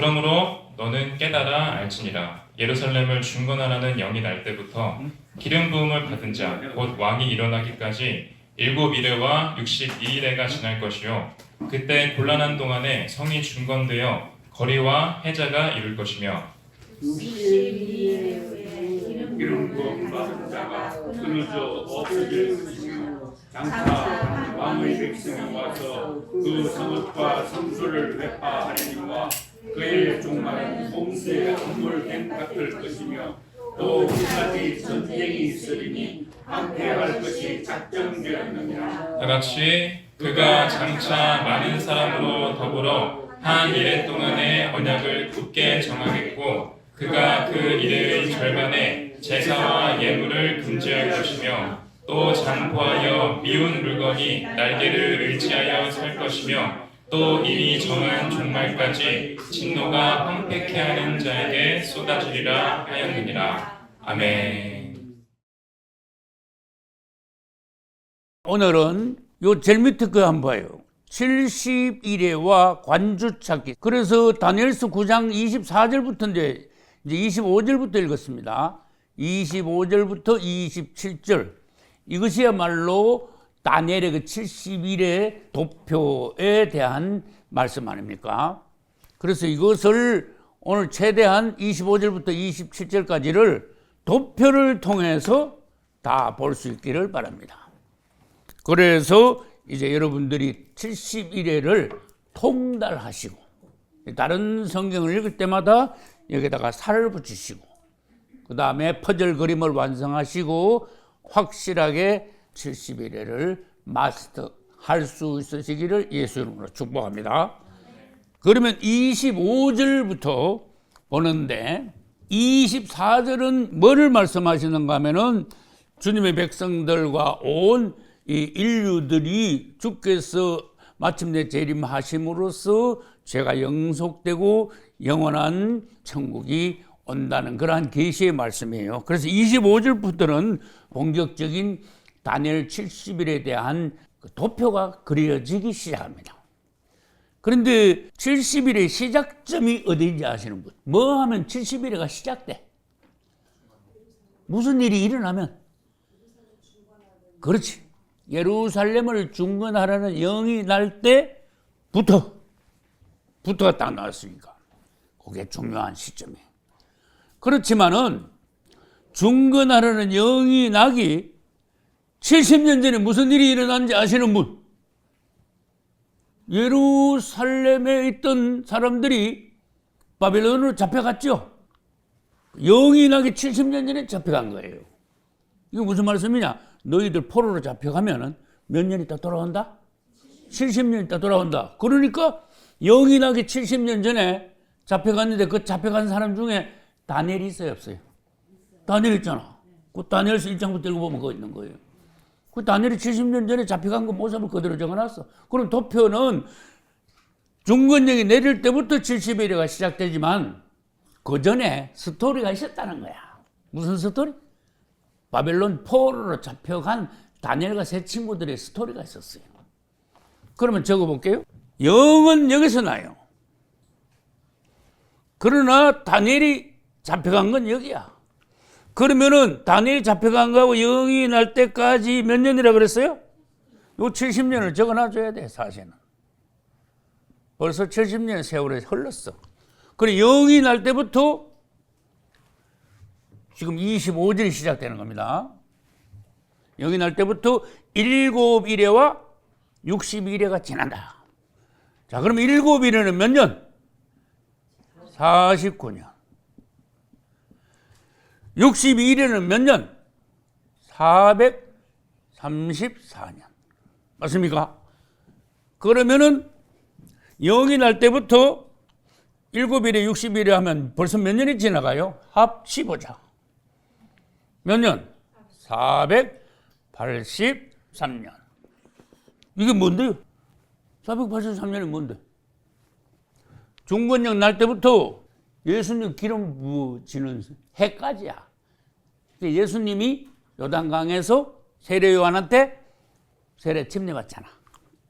그러므로 너는 깨달아 알지니라. 예루살렘을 중건하라는 영이 날 때부터 기름 부음을 받은 자 곧 왕이 일어나기까지 7이레와 62이레가 지날 것이요 그때 곤란한 동안에 성이 중건되어 거리와 해자가 이룰 것이며 기름 부음 받은 자가 끊어져 없어질 것이며 장차 왕의 백성이 와서 그 성읍과 성소를 회파하려니와 그의 종말은 홍수에 함몰된 같을 것이며 또 그까지 전쟁이 있으리니 항폐할 것이 작정되었느니라. 다같이 그가 장차 많은 사람으로 더불어 한 이레 동안의 언약을 굳게 정하겠고 그가 그 이레의 절반에 제사와 예물을 금지할 것이며 또 장포하여 미운 물건이 날개를 의지하여 설 것이며 또 이미 정한 종말까지 진노가 황폐케 하는 자에게 쏟아지리라 하였느니라. 아멘. 오늘은 요 제일 밑에 거 한번 봐요. 71회와 관주 찾기. 그래서 다니엘서 9장 24절부터인데 이제 25절부터 읽었습니다. 25절부터 27절. 이것이야말로 다니엘의 그 71회 도표에 대한 말씀 아닙니까? 그래서 이것을 오늘 최대한 25절부터 27절까지를 도표를 통해서 다 볼 수 있기를 바랍니다. 그래서 이제 여러분들이 71회를 통달하시고 다른 성경을 읽을 때마다 여기다가 살을 붙이시고 그 다음에 퍼즐 그림을 완성하시고 확실하게 71회를 마스터할 수 있으시기를 예수 이름으로 축복합니다. 그러면 25절부터 보는데 24절은 뭐를 말씀하시는가 하면은 주님의 백성들과 온 이 인류들이 주께서 마침내 재림하심으로써 죄가 영속되고 영원한 천국이 온다는 그러한 계시의 말씀이에요. 그래서 25절부터는 본격적인 다니엘 70일에 대한 도표가 그려지기 시작합니다. 그런데 70일의 시작점이 어디인지 아시는 분? 뭐 하면 70일가 시작돼? 무슨 일이 일어나면? 그렇지. 예루살렘을 중건하라는 영이 날 때부터가 딱 나왔으니까 그게 중요한 시점이에요. 그렇지만은 중건하라는 영이 나기 70년 전에 무슨 일이 일어났는지 아시는 분? 예루살렘에 있던 사람들이 바벨론으로 잡혀갔죠. 영이 나기 70년 전에 잡혀간 거예요. 이게 무슨 말씀이냐? 너희들 포로로 잡혀가면은 몇 년 있다 돌아온다? 70년 있다 돌아온다. 그러니까 영이 나기 70년 전에 잡혀갔는데 그 잡혀간 사람 중에 다니엘이 있어요, 없어요? 다니엘 있잖아. 그 다니엘서 1장부터 읽어보면 그거 있는 거예요. 그 다니엘이 70년 전에 잡혀간 거 모습을 그대로 적어놨어. 그럼 도표는 중건령이 내릴 때부터 70일가 시작되지만 그 전에 스토리가 있었다는 거야. 무슨 스토리? 바벨론 포로로 잡혀간 다니엘과 세 친구들의 스토리가 있었어요. 그러면 적어볼게요. 영은 여기서 나요. 그러나 다니엘이 잡혀간 건 여기야. 그러면은 다니엘이 잡혀간 거하고 영이 날 때까지 몇 년이라 그랬어요? 요 70년을 적어놔줘야 돼, 사실은. 벌써 70년 세월이 흘렀어. 그래, 영이 날 때부터 지금 25절이 시작되는 겁니다. 영이 날 때부터 7일에와 62일에가 지난다. 자, 그럼 7일에는 몇 년? 49년. 62일에는 몇 년? 434년. 맞습니까? 그러면은 영이 날 때부터 7일에 60일에 하면 벌써 몇 년이 지나가요? 합치보자. 몇 년? 483년. 이게 뭔데요? 483년이 뭔데? 중건령 날 때부터 예수님 기름 부으시는 해까지야. 예수님이 요단강에서 세례 요한한테 세례 침례받잖아.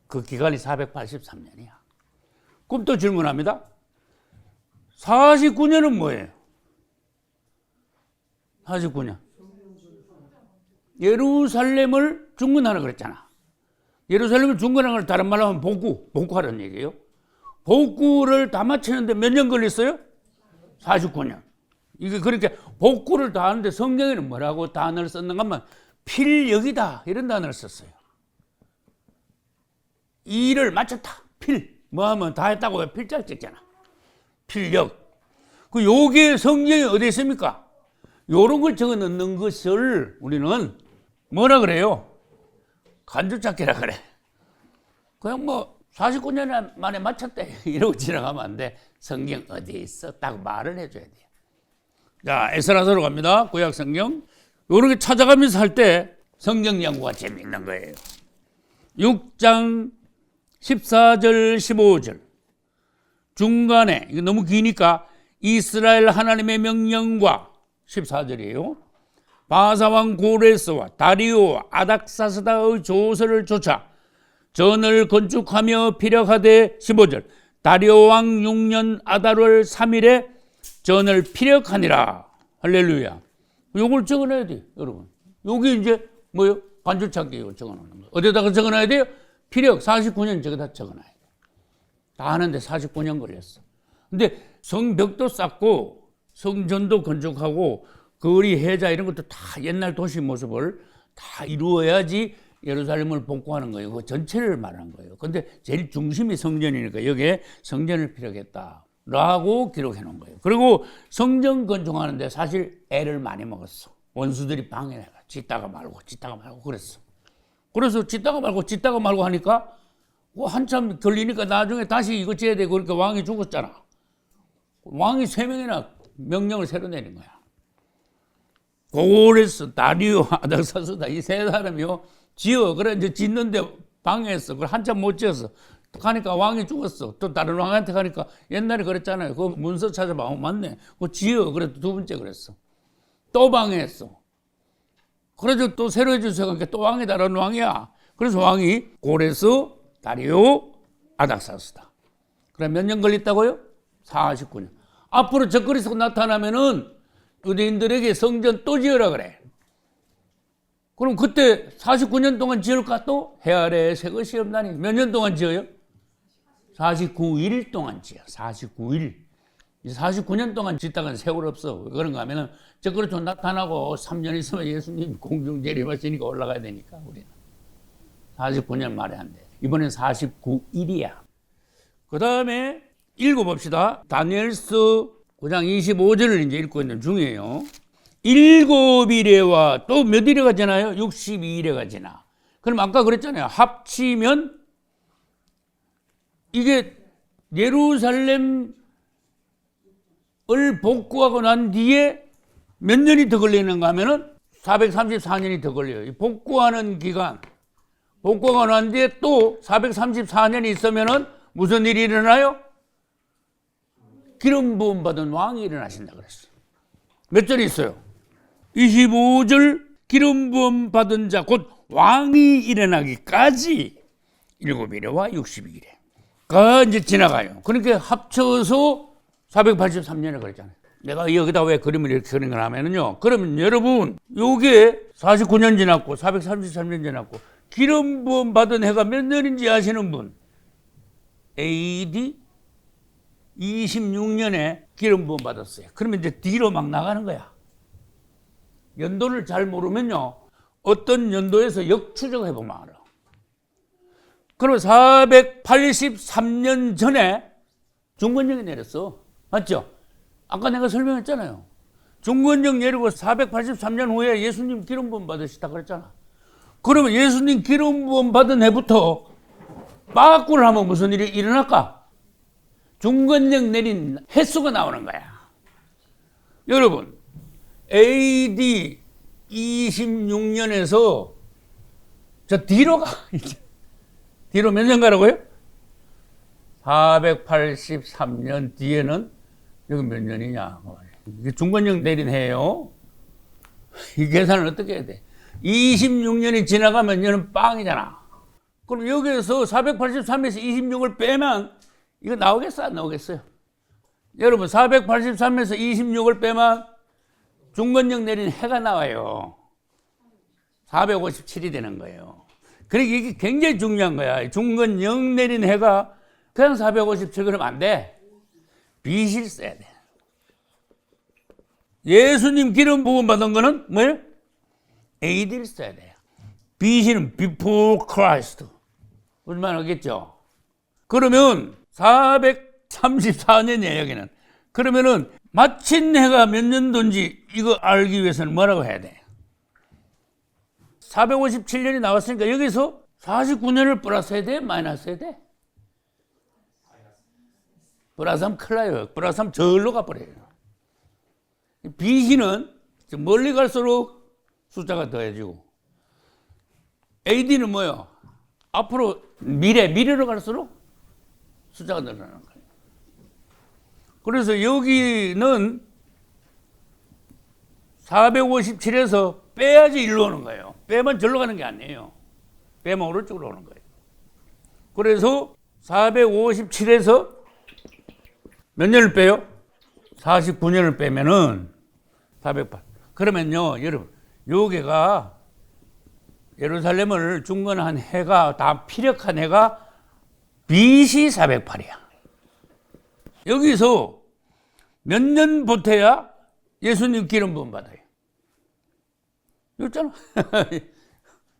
그 기간이 483년이야. 그럼 또 질문합니다. 49년은 뭐예요? 49년. 예루살렘을 중건하라 그랬잖아. 예루살렘을 중건하는 걸 다른 말로 하면 복구하라는 얘기예요. 복구를 다 마치는데 몇 년 걸렸어요? 49년. 이게 그렇게 복구를 다 하는데 성경에는 뭐라고 단어를 썼는가 하면 필력이다 이런 단어를 썼어요. 일을 마쳤다. 뭐 하면 다 했다고 왜 필자를 찍잖아. 필력. 그 요게 성경에 어디 있습니까? 요런 걸 적어 넣는 것을 우리는 뭐라 그래요? 간주찾기라 그래. 그냥 뭐 49년 만에 마쳤대 이러고 지나가면 안 돼. 성경 어디에 있어? 딱 말을 해줘야 돼요. 자, 에스라서로 갑니다. 구약 성경. 요렇게 찾아가면서 할 때 성경 연구가 재미있는 거예요. 6장 14절 15절 중간에 이거 너무 기니까 이스라엘 하나님의 명령과 14절이에요. 바사왕 고레스와 다리오 아닥사스다의 조서를 쫓아 전을 건축하며 피력하되 15절 다리오 왕 6년 아달월 3일에 전을 피력하니라. 할렐루야. 요걸 적어놔야 돼요, 여러분. 여기 이제 뭐요? 간주찾기 적어놓는 거예요. 어디다가 적어놔야 돼요? 피력 49년 저기다 적어놔야 돼요. 다 하는데 49년 걸렸어. 근데 성벽도 쌓고 성전도 건축하고 거리 해자 이런 것도 다 옛날 도시 모습을 다 이루어야지 예루살렘을 복구하는 거예요. 그 전체를 말하는 거예요. 근데 제일 중심이 성전이니까 여기에 성전을 피력했다라고 기록해 놓은 거예요. 그리고 성전 건축하는데 사실 애를 많이 먹었어. 원수들이 방해해가 짓다가 말고 그랬어. 그래서 짓다가 말고 하니까 한참 걸리니까 나중에 다시 이거 지어야 되고 그러니까 왕이 죽었잖아. 왕이 3명이나 명령을 새로 내린 거야. 고레스, 다리오, 아닥사스다 이 3사람이요. 지어. 그래 이제 짓는데 방해했어. 그걸 한참 못 지었어. 가니까 왕이 죽었어. 또 다른 왕한테 가니까 옛날에 그랬잖아요. 그 문서 찾아봐. 맞네. 그거 지어. 그래도 2번째 그랬어. 또 방해했어. 그래서 또 새로 해주세요. 그러니까 또 왕이 다른 왕이야. 그래서 왕이 고레스, 다리오, 아닥사스다. 그래 몇 년 걸렸다고요? 49년. 앞으로 적그리스도 나타나면은 유대인들에게 성전 또 지으라 그래. 그럼 그때 49년 동안 지을까 또? 해 아래에 새 것이 없나니. 몇 년 동안 지어요? 49일 동안 지어. 49일. 49년 동안 짓다가 세월 없어. 왜 그런가 하면은 적그리스도 나타나고 3년 있으면 예수님 공중 재림하시니까 올라가야 되니까 우리는. 49년 말에 안 돼. 이번엔 49일이야. 그 다음에 읽어봅시다. 다니엘서 9장 25절을 이제 읽고 있는 중이에요. 7일에와 또 몇 일에가 지나요? 62일에가 지나. 그럼 아까 그랬잖아요. 합치면 이게 예루살렘을 복구하고 난 뒤에 몇 년이 더 걸리는가 하면은 434년이 더 걸려요. 복구하는 기간. 복구하고 난 뒤에 또 434년이 있으면은 무슨 일이 일어나요? 기름 부음 받은 왕이 일어나신다 그랬어요. 몇 절이 있어요? 25절 기름 부음 받은 자 곧 왕이 일어나기까지 7일에와 62일에가 이제 지나가요. 그러니까 합쳐서 483년에 그랬잖아요. 내가 여기다 왜 그림을 이렇게 그린 걸 하면은요. 그러면 여러분 요게 49년 지났고 433년 지났고 기름 부음 받은 해가 몇 년인지 아시는 분? AD 26년에 기름 부음 받았어요. 그러면 이제 뒤로 막 나가는 거야. 연도를 잘 모르면요. 어떤 연도에서 역추적해 보면 알아. 그럼 483년 전에 중건령이 내렸어. 맞죠? 아까 내가 설명했잖아요. 중건령 내리고 483년 후에 예수님 기름 부음 받으시다 그랬잖아. 그러면 예수님 기름 부음 받은 해부터 빠꾸를 하면 무슨 일이 일어날까? 중건령 내린 횟수가 나오는 거야. 여러분, AD 26년에서 저 뒤로 가. 뒤로 몇 년 가라고요? 483년 뒤에는 여기 몇 년이냐. 이게 중건령 내린 해요. 이 계산을 어떻게 해야 돼? 26년이 지나가면 얘는 빵이잖아. 그럼 여기에서 483에서 26을 빼면 이거 나오겠어? 안 나오겠어요? 여러분 483에서 26을 빼면 중건영 내린 해가 나와요. 457이 되는 거예요. 그러니까 이게 굉장히 중요한 거야. 중건영 내린 해가 그냥 457 그러면 안 돼. 빛이 써야 돼. 예수님 기름 부음 받은 거는 뭐예요? AD를 써야 돼요. BC는 before Christ. 무슨 말 하겠죠? 그러면 434년이에요, 여기는. 그러면은 마친 해가 몇 년도인지 이거 알기 위해서는 뭐라고 해야 돼? 457년이 나왔으니까 여기서 49년을 플러스해야 돼? 마이너스해야 돼? 플러스하면 큰일 나요. 플러스하면 저울로 가버려요. BC는 멀리 갈수록 숫자가 더해지고 AD는 뭐예요? 앞으로 미래로 갈수록 숫자가 늘어나는 거예요. 그래서 여기는 457에서 빼야지 일로 오는 거예요. 빼면 절로 가는 게 아니에요. 빼면 오른쪽으로 오는 거예요. 그래서 457에서 몇 년을 빼요? 49년을 빼면은 408. 그러면요, 여러분, 요게가 예루살렘을 중건한 해가 다 피력한 해가 BC 408이야. 여기서 몇 년 보태야 예수님 기름 부음 받아요? 있잖아.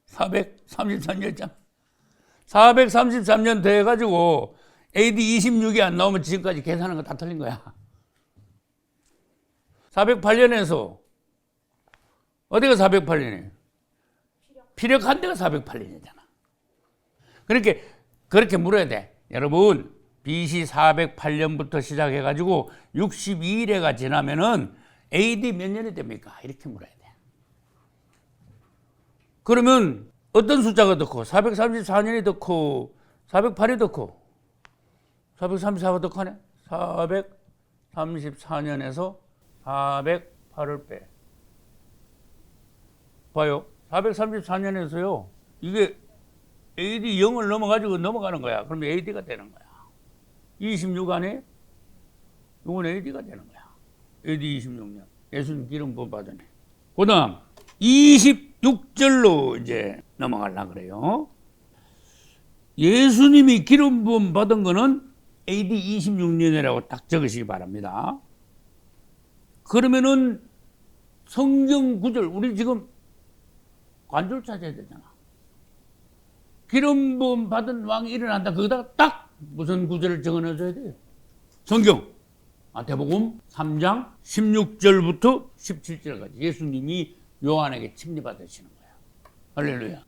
433년 있잖아. 433년 돼가지고 AD 26이 안 나오면 지금까지 계산한 거 다 틀린 거야. 408년에서 어디가 408년이에요? 피력한 데가 408년이잖아. 그렇게 물어야 돼. 여러분, BC 408년부터 시작해가지고 62일에가 지나면은 AD 몇 년이 됩니까? 이렇게 물어야 돼. 그러면 어떤 숫자가 더 커? 434년이 더 커? 408이 더 커? 434가 더 크네? 434년에서 408을 빼. 봐요. 434년에서요. 이게 AD 0을 넘어가지고 넘어가는 거야. 그러면 AD가 되는 거야. 26 안에 이건 AD가 되는 거야. AD 26년. 예수님 기름 부음 받으네. 그 다음 26절로 이제 넘어가려고 그래요. 예수님이 기름 부음 받은 거는 AD 26년이라고 딱 적으시기 바랍니다. 그러면은 성경 구절, 우리 지금 관절 찾아야 되잖아. 기름 부음 받은 왕이 일어난다. 거기다가 딱 무슨 구절을 적어넣어줘야 돼요. 성경 마태복음 3장 16절부터 17절까지 예수님이 요한에게 침례받으시는 거야. 할렐루야.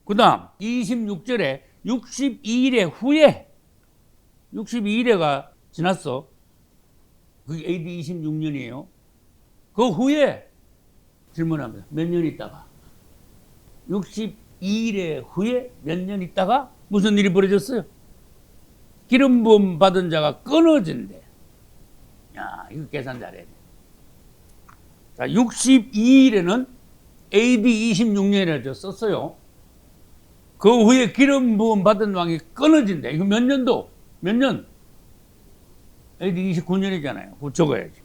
그 다음 26절에 62일에 후에 62일에가 지났어. 그게 AD 26년이에요. 그 후에 질문합니다. 몇 년 있다가 62일에 후에 몇 년 있다가 무슨 일이 벌어졌어요? 기름 부음 받은 자가 끊어진대. 야, 이거 계산 잘해야 돼. 자, 62일에는 AD 26년이라고 썼어요. 그 후에 기름 부음 받은 왕이 끊어진대. 이거 몇 년도? 몇 년? AD 29년이잖아요. 그거 적어야지.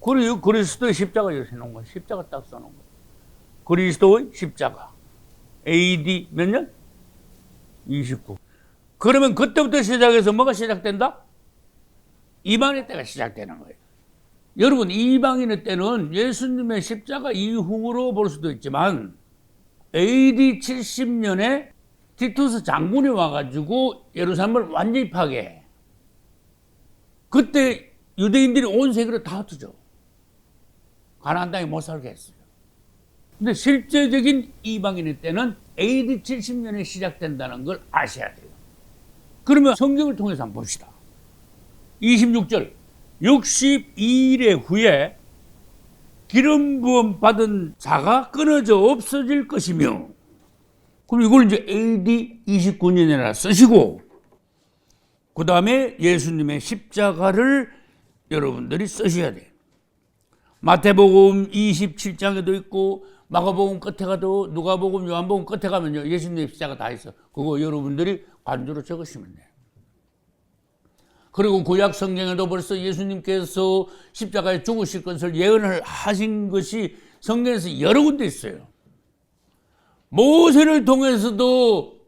그리고 그리스도의 십자가 이렇게 놓은 거야. 십자가 딱 써놓은 거야. 그리스도의 십자가. AD 몇 년? 29. 그러면 그때부터 시작해서 뭐가 시작된다? 이방인의 때가 시작되는 거예요. 여러분, 이방인의 때는 예수님의 십자가 이후로 볼 수도 있지만 AD 70년에 티투스 장군이 와가지고 예루살렘을 완전히 파괴해. 그때 유대인들이 온 세계로 다 흩어져. 가나안 땅에 못 살게 했어요. 근데 실제적인 이방인의 때는 AD 70년에 시작된다는 걸 아셔야 돼요. 그러면 성경을 통해서 한번 봅시다. 26절 62일의 후에 기름 부음 받은 자가 끊어져 없어질 것이며, 그럼 이걸 이제 AD 29년이라 쓰시고, 그 다음에 예수님의 십자가를 여러분들이 쓰셔야 돼요. 마태복음 27장에도 있고 마가복음 끝에 가도 누가복음 요한복음 끝에 가면요 예수님의 십자가 다 있어. 그거 여러분들이 관주로 적으시면 돼요. 그리고 구약 성경에도 벌써 예수님께서 십자가에 죽으실 것을 예언을 하신 것이 성경에서 여러 군데 있어요. 모세를 통해서도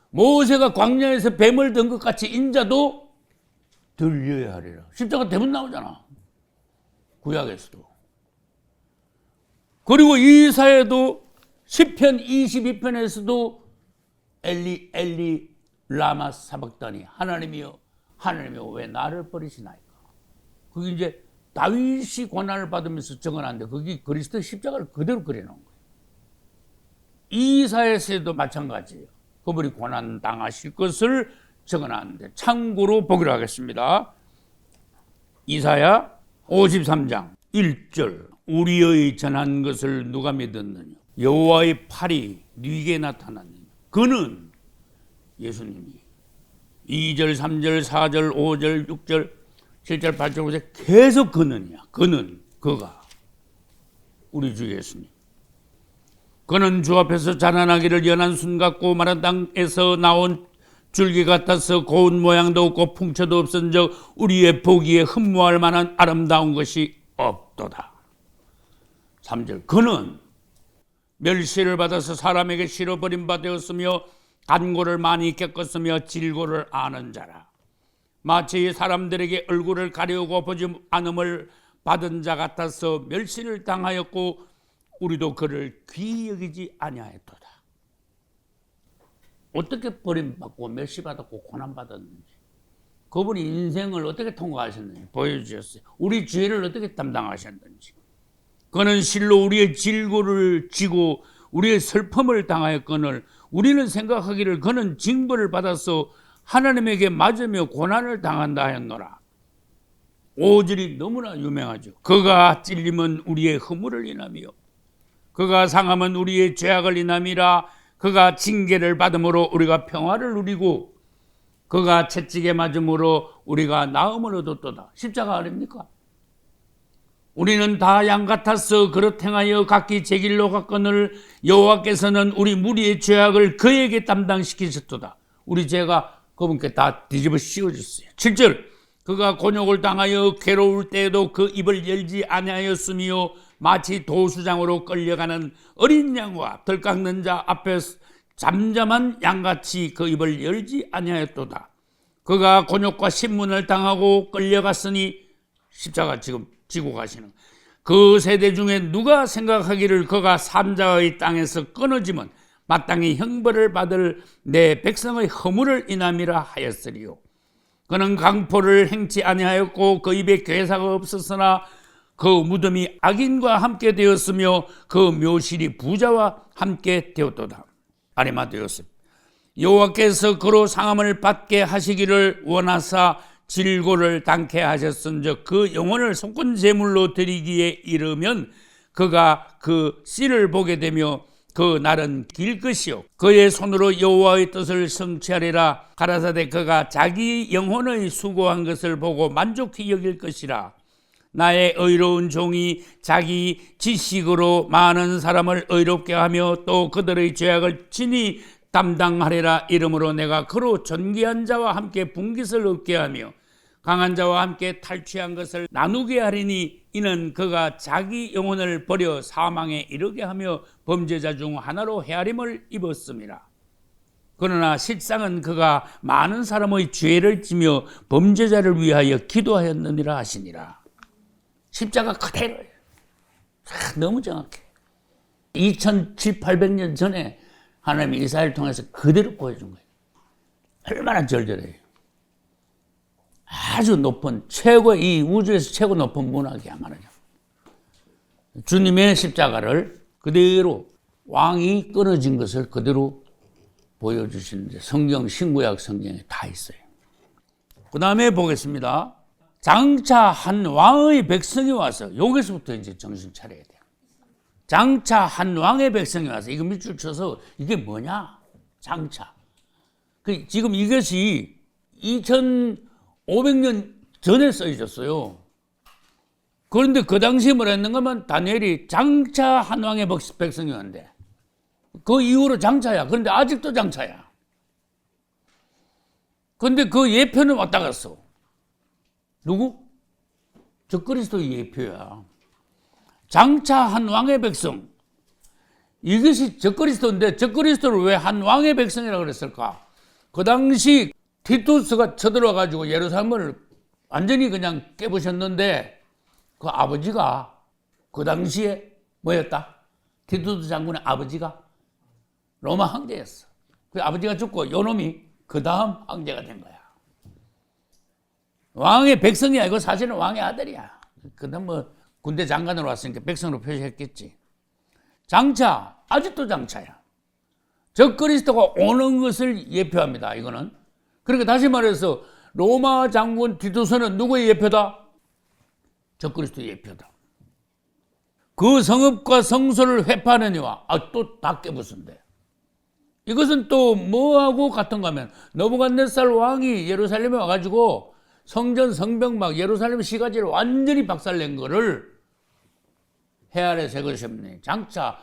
모세가 광야에서 뱀을 든 것 같이 인자도 들려야 하리라. 십자가 대문 나오잖아. 구약에서도. 그리고 이사야도 시편 22편에서도 엘리 엘리 라마 사박다니 하나님이여 하나님이여 왜 나를 버리시나이까. 그게 이제 다윗이 고난을 받으면서 적어놨는데 그게 그리스도 십자가를 그대로 그려놓은 거예요. 이사야서도 마찬가지예요. 그분이 고난 당하실 것을 적어놨는데 참고로 보기로 하겠습니다. 이사야 53장 1절 우리의 전한 것을 누가 믿었느냐 여호와의 팔이 네게 나타났느냐 그는 예수님이 2절 3절 4절 5절 6절 7절 8절 9절 계속 그는이야. 그는 그가 우리 주 예수님 그는 주 앞에서 자라나기를 연한 순 같고 마른 땅에서 나온 줄기 같아서 고운 모양도 없고 풍채도 없은적 우리의 보기에 흠모할 만한 아름다운 것이 없도다. 3절 그는 멸시를 받아서 사람에게 실어버린 바 되었으며 간고를 많이 겪었으며 질고를 아는 자라. 마치 사람들에게 얼굴을 가리우고 보지 않음을 받은 자 같아서 멸시를 당하였고 우리도 그를 귀히 여기지 아니하였도다. 어떻게 버림받고 멸시받았고 고난받았는지 그분이 인생을 어떻게 통과하셨는지 보여주셨어요. 우리 죄를 어떻게 담당하셨는지 그는 실로 우리의 질고를 지고 우리의 슬픔을 당하였거늘 우리는 생각하기를 그는 징벌을 받아서 하나님에게 맞으며 고난을 당한다 하였노라. 5절이 너무나 유명하죠. 그가 찔림은 우리의 허물을 인하며 그가 상함은 우리의 죄악을 인함이라. 그가 징계를 받음으로 우리가 평화를 누리고 그가 채찍에 맞음으로 우리가 나음을 얻었도다. 십자가 아닙니까? 우리는 다 양 같아서 그릇 행하여 각기 제 길로 갔거늘 여호와께서는 우리 무리의 죄악을 그에게 담당시키셨도다. 우리 죄가 그분께 다 뒤집어 씌워졌어요. 7절 그가 곤욕을 당하여 괴로울 때에도 그 입을 열지 아니하였으며 마치 도수장으로 끌려가는 어린 양과 덜 깎는 자 앞에 잠잠한 양같이 그 입을 열지 아니하였도다. 그가 곤욕과 신문을 당하고 끌려갔으니 십자가 지금 지고 가시는 그 세대 중에 누가 생각하기를 그가 삼자의 땅에서 끊어지면 마땅히 형벌을 받을 내 백성의 허물을 인함이라 하였으리요. 그는 강포를 행치 아니하였고 그 입에 괴사가 없었으나 그 무덤이 악인과 함께 되었으며 그 묘실이 부자와 함께 되었도다. 아리마theus 여호와께서 그로 상함을 받게 하시기를 원하사 질고를 당케 하셨은즉 그 영혼을 속건 제물로 드리기에 이르면 그가 그 씨를 보게 되며 그 날은 길 것이요 그의 손으로 여호와의 뜻을 성취하리라. 가라사대 그가 자기 영혼의 수고한 것을 보고 만족히 여길 것이라. 나의 의로운 종이 자기 지식으로 많은 사람을 의롭게 하며 또 그들의 죄악을 친히 담당하리라. 이러므로 내가 그로 존귀한 자와 함께 분깃을 얻게 하며 강한 자와 함께 탈취한 것을 나누게 하리니 이는 그가 자기 영혼을 버려 사망에 이르게 하며 범죄자 중 하나로 헤아림을 입었음이라. 그러나 실상은 그가 많은 사람의 죄를 지며 범죄자를 위하여 기도하였느니라 하시니라. 십자가 그대로예요. 너무 정확해. 2700~800년 전에 하나님이 이사야를 통해서 그대로 보여준 거예요. 얼마나 절절해요. 아주 높은 최고의 이 우주에서 최고 높은 문학이야말이죠. 주님의 십자가를 그대로 왕이 끊어진 것을 그대로 보여주시는데 성경 신구약 성경에 다 있어요. 그 다음에 보겠습니다. 장차 한 왕의 백성이 와서 여기서부터 이제 정신 차려야 돼요. 장차 한 왕의 백성이 와서 이거 밑줄 쳐서 이게 뭐냐? 장차. 지금 이것이 2500년 전에 써있었어요. 그런데 그 당시에 뭐라 했는가 하면 다니엘이 장차 한 왕의 백성이었는데 그 이후로 장차야. 그런데 아직도 장차야. 근데 그 예표는 왔다 갔어. 누구? 적그리스도의 예표야. 장차 한 왕의 백성. 이것이 적그리스도인데 적그리스도를 왜 한 왕의 백성이라고 그랬을까? 그 당시 티투스가 쳐들어와 가지고 예루살렘을 완전히 그냥 깨부셨는데 그 아버지가 그 당시에 뭐였다? 티투스 장군의 아버지가 로마 황제였어. 그 아버지가 죽고 요놈이 그 다음 황제가 된 거야. 왕의 백성이 아니고 사실은 왕의 아들이야. 그다음 뭐 군대 장관으로 왔으니까 백성으로 표시했겠지. 장차, 아직도 장차야. 적그리스도가 오는 것을 예표합니다. 이거는. 그러니까 다시 말해서 로마 장군 티투스는 누구의 예표다? 적그리스도의 예표다. 그 성읍과 성소를 회파하는 이와 또 다 깨부순대. 이것은 또 뭐하고 같은가 하면 느부갓네살 왕이 예루살렘에 와가지고 성전 성벽 막 예루살렘 시가지를 완전히 박살낸 거를 해 아래 새 것이 없네. 장차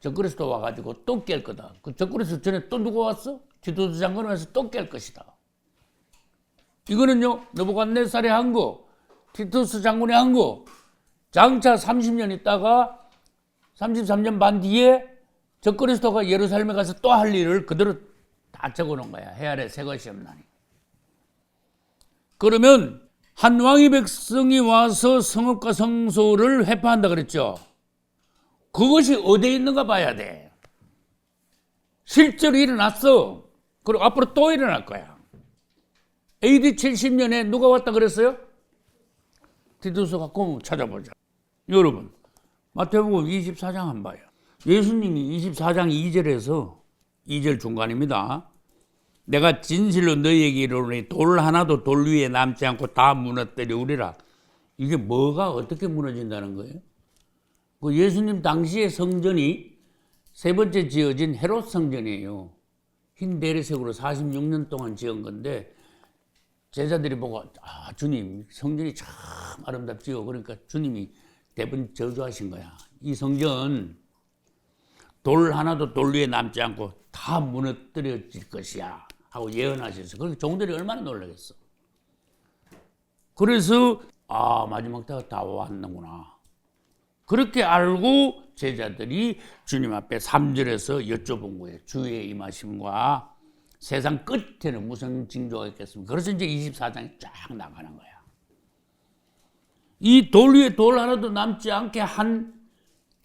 적그리스도 와가지고 또 깰 거다. 그 적그리스도 전에 또 누가 왔어? 티투스 장군이 와서 또 깰 것이다. 이거는요 느부갓네살이 한 거, 티투스 장군이 한 거. 장차 30년 있다가 33년 반 뒤에 적그리스도가 예루살렘에 가서 또 할 일을 그대로 다 적어놓은 거야. 해 아래 새 것이 없나니. 그러면 한 왕의 백성이 와서 성읍과 성소를 회파한다 그랬죠. 그것이 어디에 있는가 봐야 돼. 실제로 일어났어. 그리고 앞으로 또 일어날 거야. AD 70년에 누가 왔다 그랬어요? 티투스가 꼭 찾아보자. 여러분, 마태복음 24장 한번 봐요. 예수님이 24장 2절에서 2절 중간입니다. 내가 진실로 너희에게 이르노니 돌 하나도 돌 위에 남지 않고 다 무너뜨리우리라. 이게 뭐가 어떻게 무너진다는 거예요? 그 예수님 당시의 성전이 세 번째 지어진 헤롯 성전이에요. 흰 대리석으로 46년 동안 지은 건데 제자들이 보고 주님 성전이 참 아름답지요. 그러니까 주님이 대부분 저주하신 거야. 이 성전 돌 하나도 돌 위에 남지 않고 다 무너뜨려질 것이야 하고 예언하셨어. 그러니까 종들이 얼마나 놀라겠어. 그래서 마지막 때가 다 왔는구나. 그렇게 알고 제자들이 주님 앞에 3절에서 여쭤본 거예요. 주의 임하심과 세상 끝에는 무슨 징조가 있겠습니까? 그래서 이제 24장이 쫙 나가는 거야. 이 돌 위에 돌 하나도 남지 않게 한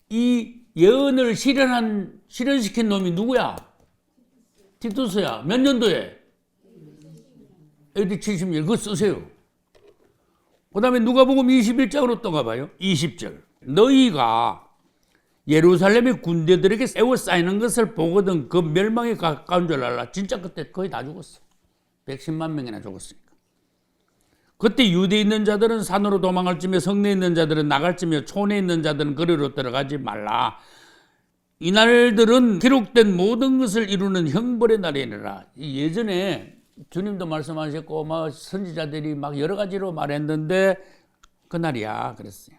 이 예언을 실현시킨 놈이 누구야? 티투스야. 몇 년도에? AD 70년. 그거 쓰세요. 그 다음에 누가복음 21장으로 또 가봐요. 20절. 너희가 예루살렘의 군대들에게 에워싸이는 것을 보거든 그 멸망에 가까운 줄 알라. 진짜 그때 거의 다 죽었어. 110만 명이나 죽었으니까. 그때 유대에 있는 자들은 산으로 도망할지며 성내에 있는 자들은 나갈지며 촌에 있는 자들은 거리로 들어가지 말라. 이 날들은 기록된 모든 것을 이루는 형벌의 날이니라. 예전에 주님도 말씀하셨고 막 선지자들이 막 여러 가지로 말했는데 그날이야 그랬어요.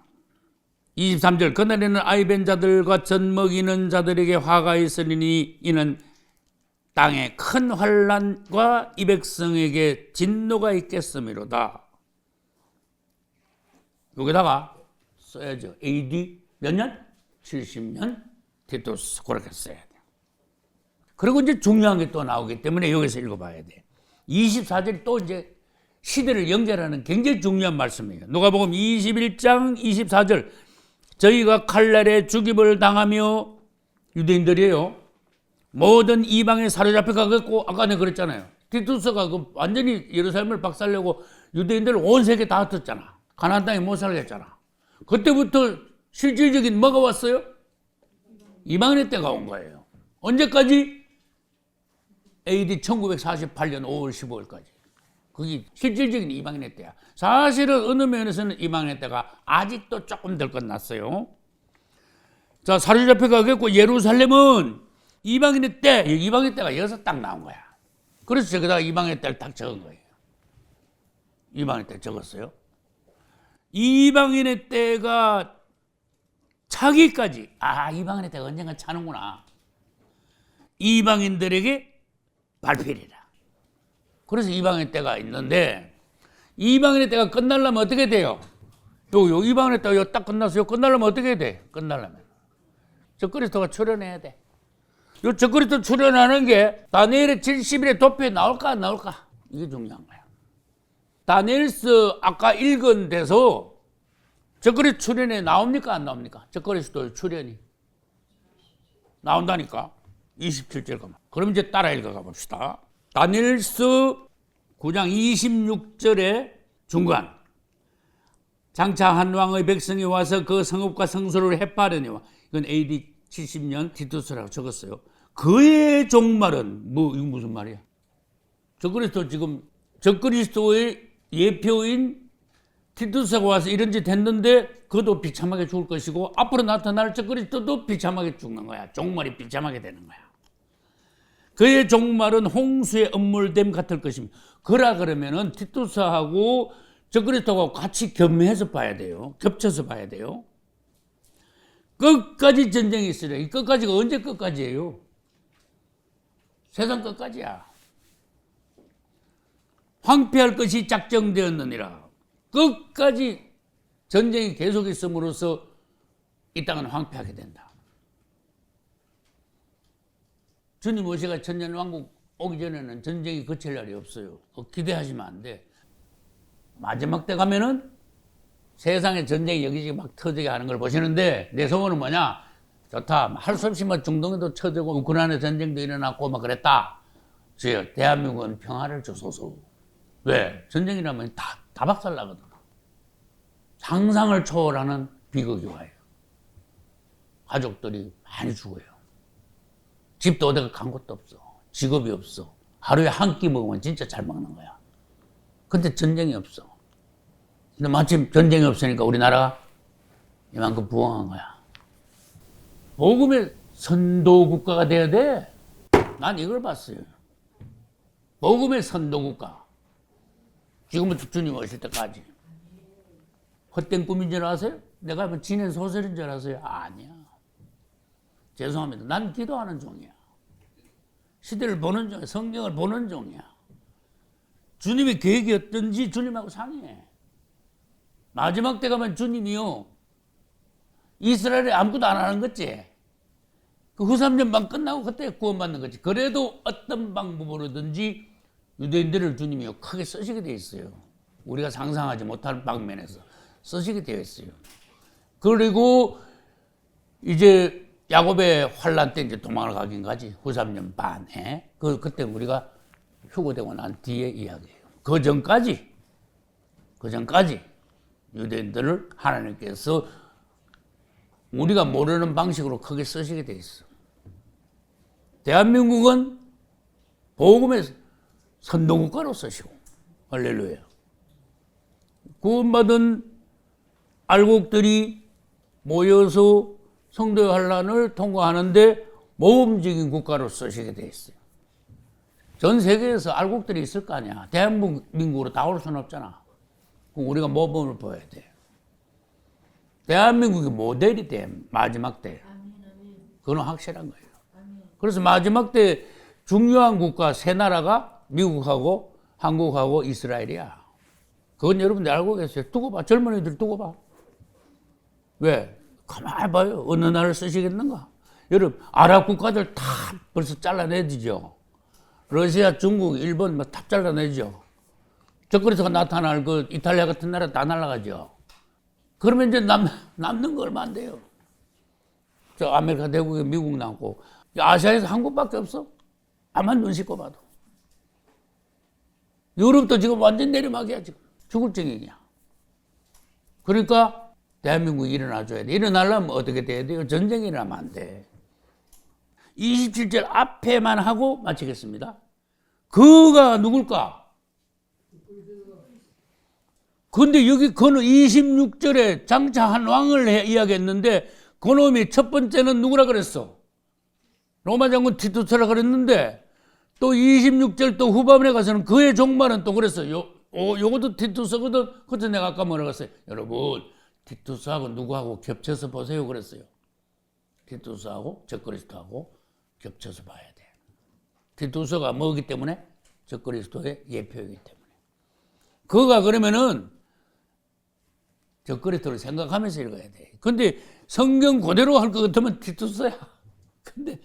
23절 그날에는 아이벤 자들과 젖 먹이는 자들에게 화가 있으리니 이는 땅에 큰 환난과 이 백성에게 진노가 있겠음이로다. 여기다가 써야죠. AD 몇 년? 70년 티투스 그렇게 써야 돼. 그리고 이제 중요한 게 또 나오기 때문에 여기서 읽어봐야 돼. 24절이 또 이제 시대를 연결하는 굉장히 중요한 말씀이에요. 누가복음 21장 24절 저희가 칼날에 죽임을 당하며 유대인들이에요. 모든 이방에 사로잡혀 가겠고 아까 내가 그랬잖아요. 티투스가 완전히 예루살렘을 박살내고 유대인들을 온 세계 다 흩었잖아. 가나안 땅에 못 살게 했잖아. 그때부터 실질적인 뭐가 왔어요? 이방인의 때가 온 거예요. 언제까지? AD 1948년 5월 15일까지. 그게 실질적인 이방인의 때야. 사실은 어느 면에서는 이방인의 때가 아직도 조금 덜 끝났어요. 자, 사로잡혀 가겠고 예루살렘은 이방인의 때, 이방인의 때가 여기서 딱 나온 거야. 그래서 저기다가 이방인의 때를 딱 적은 거예요. 이방인의 때 적었어요. 이방인의 때가 차기까지, 이방인의 때가 언젠가 차는구나. 이방인들에게 발표리라. 그래서 이방의 때가 있는데 이방인의 때가 끝나려면 어떻게 돼요? 요 이방인의 때가 딱 끝나서 끝나려면 어떻게 돼? 끝나려면 적그리스도가 출현해야 돼. 요 적그리스도 출현하는 게 다니엘의 70일의 도표에 나올까 안 나올까? 이게 중요한 거야. 다니엘서 아까 읽은 데서 적그리스도 출현에 나옵니까 안 나옵니까? 적그리스도의 출현이 나온다니까. 27절 가면. 그럼 이제 따라 읽어가 봅시다. 다니엘서 9장 26절의 중간. 장차 한 왕의 백성이 와서 그 성읍과 성소를 해파르니와, 이건 AD 70년 티투스라고 적었어요. 그의 종말은 이거 무슨 말이야? 적그리스도 지금 적그리스도의 예표인 티투스가 와서 이런 짓 했는데 그도 비참하게 죽을 것이고 앞으로 나타날 적그리스도도 비참하게 죽는 거야. 종말이 비참하게 되는 거야. 그의 종말은 홍수의 음물됨 같을 것입니다. 그러면은 티투스하고 적그리스도하고 같이 겸해서 봐야 돼요. 겹쳐서 봐야 돼요. 끝까지 전쟁이 있으려. 이 끝까지가 언제 끝까지예요? 세상 끝까지야. 황폐할 것이 작정되었느니라. 끝까지 전쟁이 계속 있음으로써 이 땅은 황폐하게 된다. 주님 오시가 천년왕국 오기 전에는 전쟁이 그칠 날이 없어요. 기대하시면 안 돼. 마지막 때 가면은 세상에 전쟁이 여기저기 막 터지게 하는 걸 보시는데 내 소원은 뭐냐? 좋다. 할 수 없이 막 중동에도 쳐지고 우크라이나 전쟁도 일어났고 막 그랬다. 주여 대한민국은 평화를 주소서. 왜? 전쟁이라면 다 박살나거든. 상상을 초월하는 비극이 와요. 가족들이 많이 죽어요. 집도 어디가 간 곳도 없어. 직업이 없어. 하루에 한 끼 먹으면 진짜 잘 먹는 거야. 근데 전쟁이 없어. 근데 마침 전쟁이 없으니까 우리나라가 이만큼 부흥한 거야. 복음의 선도 국가가 돼야 돼. 난 이걸 봤어요. 복음의 선도 국가. 지금부터 주님 오실 때까지. 헛된 꿈인 줄 아세요? 내가 뭐 지낸 소설인 줄 아세요? 아니야. 죄송합니다. 난 기도하는 종이야. 시대를 보는 종이야. 성경을 보는 종이야. 주님의 계획이 어떤지 주님하고 상의해. 마지막 때 가면 주님이요. 이스라엘에 아무것도 안 하는 거지. 그 후 3년만 끝나고 그때 구원받는 거지. 그래도 어떤 방법으로든지 유대인들을 주님이 크게 쓰시게 돼 있어요. 우리가 상상하지 못할 방면에서 쓰시게 되어 있어요. 그리고 이제 야곱의 환란 때 이제 도망을 가긴 가지. 후 3년 반에. 그때 우리가 휴거되고 난 뒤에 이야기예요. 그 전까지 유대인들을 하나님께서 우리가 모르는 방식으로 크게 쓰시게 돼 있어. 대한민국은 복음의 선도국가로 쓰시고, 할렐루야. 구원받은 알곡들이 모여서 성도의 환란을 통과하는데 모범적인 국가로 쓰시게 돼 있어요. 전 세계에서 알곡들이 있을 거 아니야. 대한민국으로 다 올 수는 없잖아. 그럼 우리가 모범을 보여야 돼. 대한민국이 모델이 돼. 마지막 때. 그건 확실한 거예요. 그래서 마지막 때 중요한 국가 세 나라가 미국하고 한국하고 이스라엘이야. 그건 여러분들 알고 계세요. 두고 봐. 젊은이들 두고 봐. 왜? 가만히 봐요. 어느 나라를 쓰시겠는가? 여러분 아랍 국가들 다 벌써 잘라내지죠. 러시아, 중국, 일본 다 잘라내죠. 적그리스도가 나타날 그 이탈리아 같은 나라 다 날아가죠. 그러면 이제 남는 거 얼마 안 돼요. 저 아메리카 대국에 미국 남고 아시아에서 한국밖에 없어. 아만 눈 씻고 봐도. 유럽도 지금 완전 내리막이야. 지금 죽을 정이냐. 그러니까 대한민국이 일어나줘야 돼. 일어나려면 어떻게 돼야 돼요? 전쟁이 일어나면 안 돼. 27절 앞에만 하고 마치겠습니다. 그가 누굴까? 근데 여기 그는 26절에 장차 한 왕을 이야기했는데 그놈이 첫 번째는 누구라 그랬어? 로마 장군 티투스라 그랬는데 또 26절 또 후반에 가서는 그의 종말은 또 그랬어요. 요것도 티투스거든. 그래서 내가 아까 뭐라고 했어요? 여러분 티투스하고 누구하고 겹쳐서 보세요 그랬어요. 티투스하고 적그리스도하고 겹쳐서 봐야 돼. 티투스가 뭐기 때문에? 적그리스도의 예표이기 때문에. 그가 그러면은 적그리스도를 생각하면서 읽어야 돼. 근데 성경 그대로 할 것 같으면 티투스야. 근데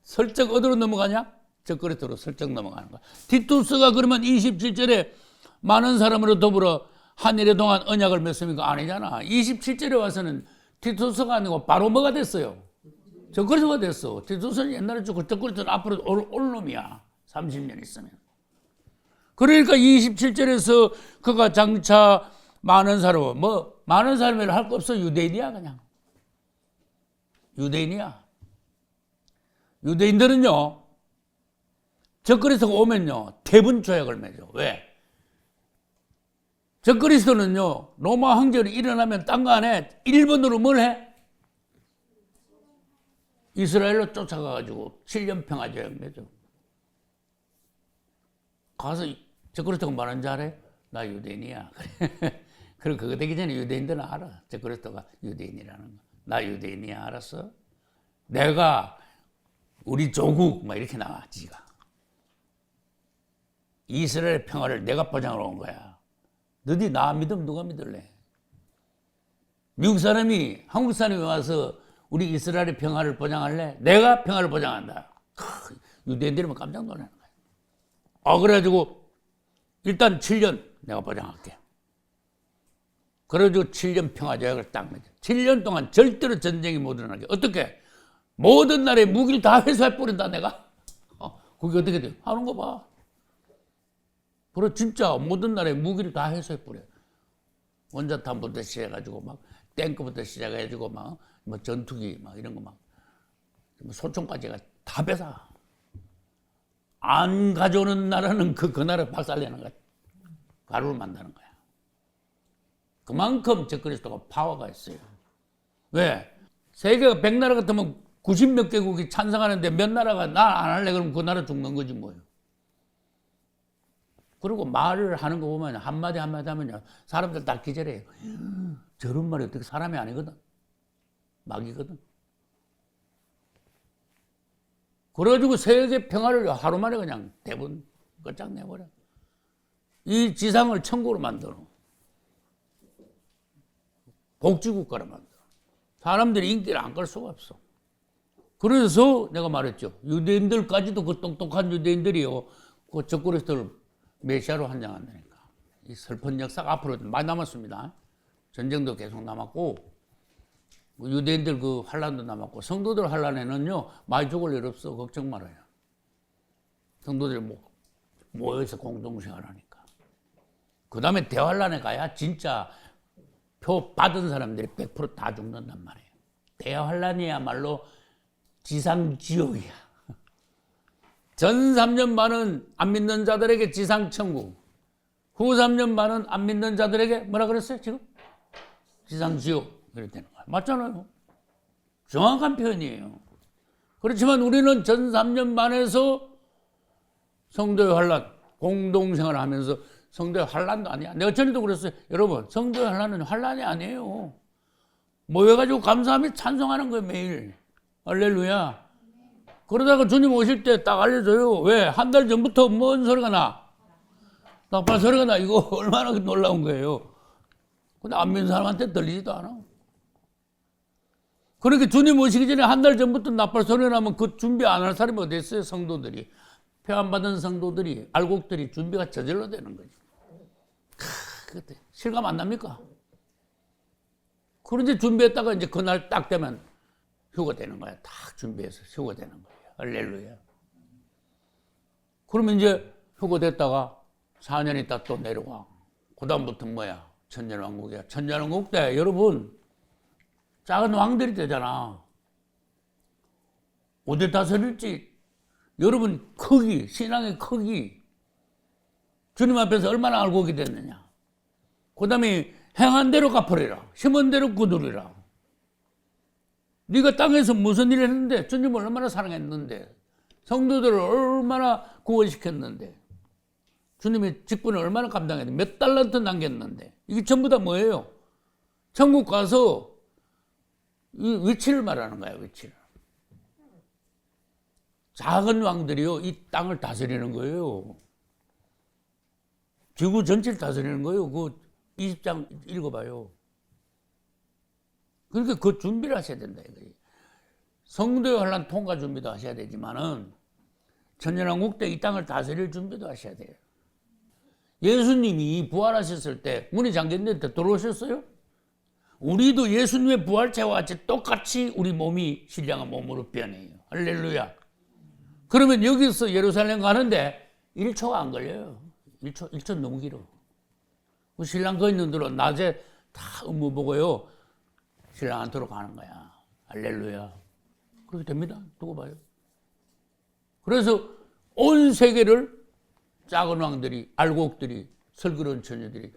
슬쩍 어디로 넘어가냐? 적그리스도로 슬쩍 넘어가는 거야. 티투스가 그러면 27절에 많은 사람으로 더불어 한 일에 동안 언약을 맺습니까? 아니잖아. 27절에 와서는 티투스가 아니고 바로 뭐가 됐어요? 적그리스도가 됐어. 티투스는 옛날에 죽고 적그리스도는 앞으로 올 놈이야. 30년 있으면. 그러니까 27절에서 그가 장차 많은 사람, 많은 사람이라 할 거 없어. 유대인이야, 그냥. 유대인이야. 유대인들은요, 적그리스도가 오면요, 대분 조약을 맺어. 왜? 적그리스도는요, 로마 황제로 일어나면 땅 안에 1번으로 뭘 해? 이스라엘로 쫓아가가지고 7년 평화조약 맺어. 가서 적그리스도가 말하는 줄 알아요? 나 유대인이야. 그리고 그거 되기 전에 유대인들은 알아. 적그리스도가 유대인이라는 거. 나 유대인이야. 알았어? 내가 우리 조국 막 이렇게 나와. 지가. 이스라엘 평화를 내가 보장하러 온 거야. 너희 나 믿으면 누가 믿을래? 미국 사람이 한국 사람이 와서 우리 이스라엘의 평화를 보장할래? 내가 평화를 보장한다. 유대인들이면 깜짝 놀라는 거야. 그래가지고 일단 7년 내가 보장할게. 그래가지고 7년 평화조약을 딱 맺어. 7년 동안 절대로 전쟁이 못 일어나게. 어떻게? 모든 나라의 무기를 다 회수해 버린다 내가. 그게 어떻게 돼? 하는 거 봐. 그래 진짜 모든 나라의 무기를 다 회수해 버려. 원자탄부터 시작해가지고 막 탱크부터 시작해가지고 막 뭐 전투기 막 이런 거 막 소총까지가 다 뺏어. 안 가져오는 나라는 그 나라 박살내는 거야. 가루를 만드는 거야. 그만큼 적그리스도가 파워가 있어요. 왜? 세계가 100나라 같으면 90몇 개국이 찬성하는데 몇 나라가 나 안 할래 그러면 그 나라 죽는 거지 뭐예요. 그리고 말을 하는 거 보면 한마디 한마디 하면요. 사람들 다 기절해요. 저런 말이 어떻게 사람이 아니거든. 막이거든. 그래가지고 세계 평화를 하루 만에 그냥 대부분 끝장내버려. 이 지상을 천국으로 만들어. 복지국가로 만들어. 사람들이 인기를 안 끌 수가 없어. 그래서 내가 말했죠. 유대인들까지도 그 똑똑한 유대인들이요. 그 적그리스도를 메시아로 환장한다니까. 이 슬픈 역사가 앞으로 많이 남았습니다. 전쟁도 계속 남았고 유대인들 그 환란도 남았고 성도들 환란에는요 많이 죽을 일 없어. 걱정 말아요. 성도들이 모여서 공동생활하니까. 그 다음에 대환란에 가야 진짜 표 받은 사람들이 100% 다 죽는단 말이에요. 대환란이야말로 지상지옥이야. 전 3년 반은 안 믿는 자들에게 지상천국, 후 3년 반은 안 믿는 자들에게 뭐라 그랬어요 지금? 지상지옥. 이렇게 되는 거야. 맞잖아요. 정확한 표현이에요. 그렇지만 우리는 전 3년 반에서 성도의 환란, 공동생활을 하면서 성도의 환란도 아니야. 내가 전에도 그랬어요. 여러분, 성도의 환란은 환란이 아니에요. 모여가지고 감사하며 찬송하는 거예요, 매일. 할렐루야. 그러다가 주님 오실 때 딱 알려줘요. 왜? 한 달 전부터 뭔 소리가 나? 나팔 소리가 나. 이거 얼마나 놀라운 거예요. 근데 안 믿는 사람한테 들리지도 않아. 그렇게 주님 오시기 전에 한 달 전부터 나팔 소리가 나면 그 준비 안 할 사람이 어디 있어요? 성도들이. 표안받은 성도들이, 알곡들이 준비가 저절로 되는 거지. 그때 실감 안 납니까? 그런데 준비했다가 이제 그날 딱 되면 휴가 되는 거야. 딱 준비해서 휴가 되는 거야. 할렐루야. 그러면 이제 휴가 됐다가 4년 있다 또 내려와. 그다음부터 뭐야? 천년왕국이야. 천년왕국 때 여러분 작은 왕들이 되잖아. 어디 다스릴지 여러분 크기, 신앙의 크기 주님 앞에서 얼마나 알고 오게 됐느냐. 그 다음에 행한 대로 갚으리라. 심은 대로 거두리라. 네가 땅에서 무슨 일을 했는데 주님을 얼마나 사랑했는데 성도들을 얼마나 구원시켰는데 주님의 직분을 얼마나 감당했는데 몇 달란트 남겼는데 이게 전부 다 뭐예요? 천국 가서 이 위치를 말하는 거야. 위치를. 작은 왕들이요 이 땅을 다스리는 거예요. 지구 전체를 다스리는 거예요. 그 20장 읽어봐요. 그러니까 그 준비를 하셔야 된다 이거예요. 성도의 환난 통과 준비도 하셔야 되지만은 천년왕국 때 이 땅을 다스릴 준비도 하셔야 돼요. 예수님이 부활하셨을 때 문이 잠겼는데 들어오셨어요? 우리도 예수님의 부활체와 같이 똑같이 우리 몸이 신령한 몸으로 변해요. 할렐루야. 그러면 여기서 예루살렘 가는데 1초가 안 걸려요. 1초 너무 길어. 신랑 거 있는 대로 낮에 다 업무 보고요. 신랑한테로 가는 거야. 할렐루야. 그렇게 됩니다. 두고 봐요. 그래서 온 세계를 작은 왕들이, 알곡들이, 설그러운 처녀들이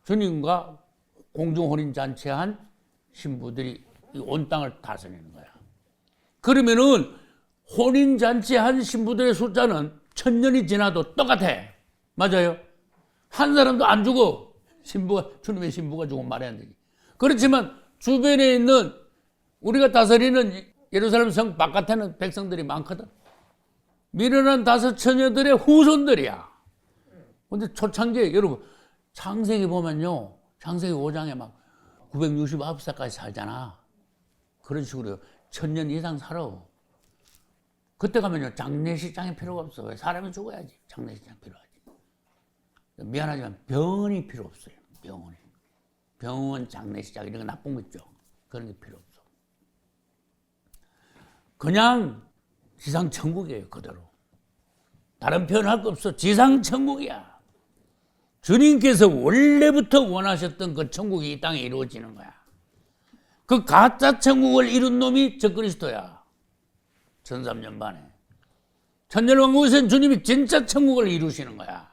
주님과 공중혼인잔치한 신부들이 온 땅을 다스리는 거야. 그러면은 혼인잔치한 신부들의 숫자는 1000년이 지나도 똑같아. 맞아요? 한 사람도 안 죽어. 주님의 신부가 죽으면 말이 안 되지. 그렇지만 주변에 있는 우리가 다스리는 예루살렘 성 바깥에는 백성들이 많거든. 미련한 5 처녀들의 후손들이야. 근데 초창기에 여러분 창세기 보면요. 창세기 5장에 막 969살까지 살잖아. 그런 식으로 1000년 이상 살아. 그때 가면요. 장례식장이 필요가 없어. 왜? 사람이 죽어야지. 장례식장 필요하지. 미안하지만 병원이 필요 없어요. 병원, 장례식장 이런 거 나쁜 거 있죠. 그런 게 필요 없어. 그냥 지상천국이에요. 그대로. 다른 표현할 거 없어. 지상천국이야. 주님께서 원래부터 원하셨던 그 천국이 이 땅에 이루어지는 거야. 그 가짜 천국을 이룬 놈이 적그리스도야. 1300년 만에. 천년왕국에서는 주님이 진짜 천국을 이루시는 거야.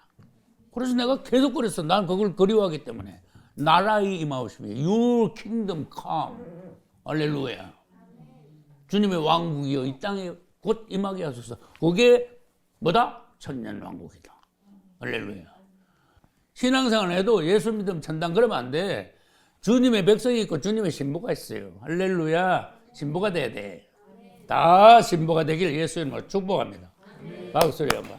그래서 내가 계속 그랬어. 난 그걸 그리워하기 때문에. 나라의 임하옵시며 Your kingdom come. 할렐루야. 주님의 왕국이여 이 땅에 곧 임하게 하소서. 그게 뭐다? 천년왕국이다. 할렐루야. 신앙생활 해도 예수 믿으면 천당 그러면 안 돼. 주님의 백성이 있고 주님의 신부가 있어요. 할렐루야. 신부가 돼야 돼. 다 신부가 되길 예수 이름으로 축복합니다. 박수 소리 한번.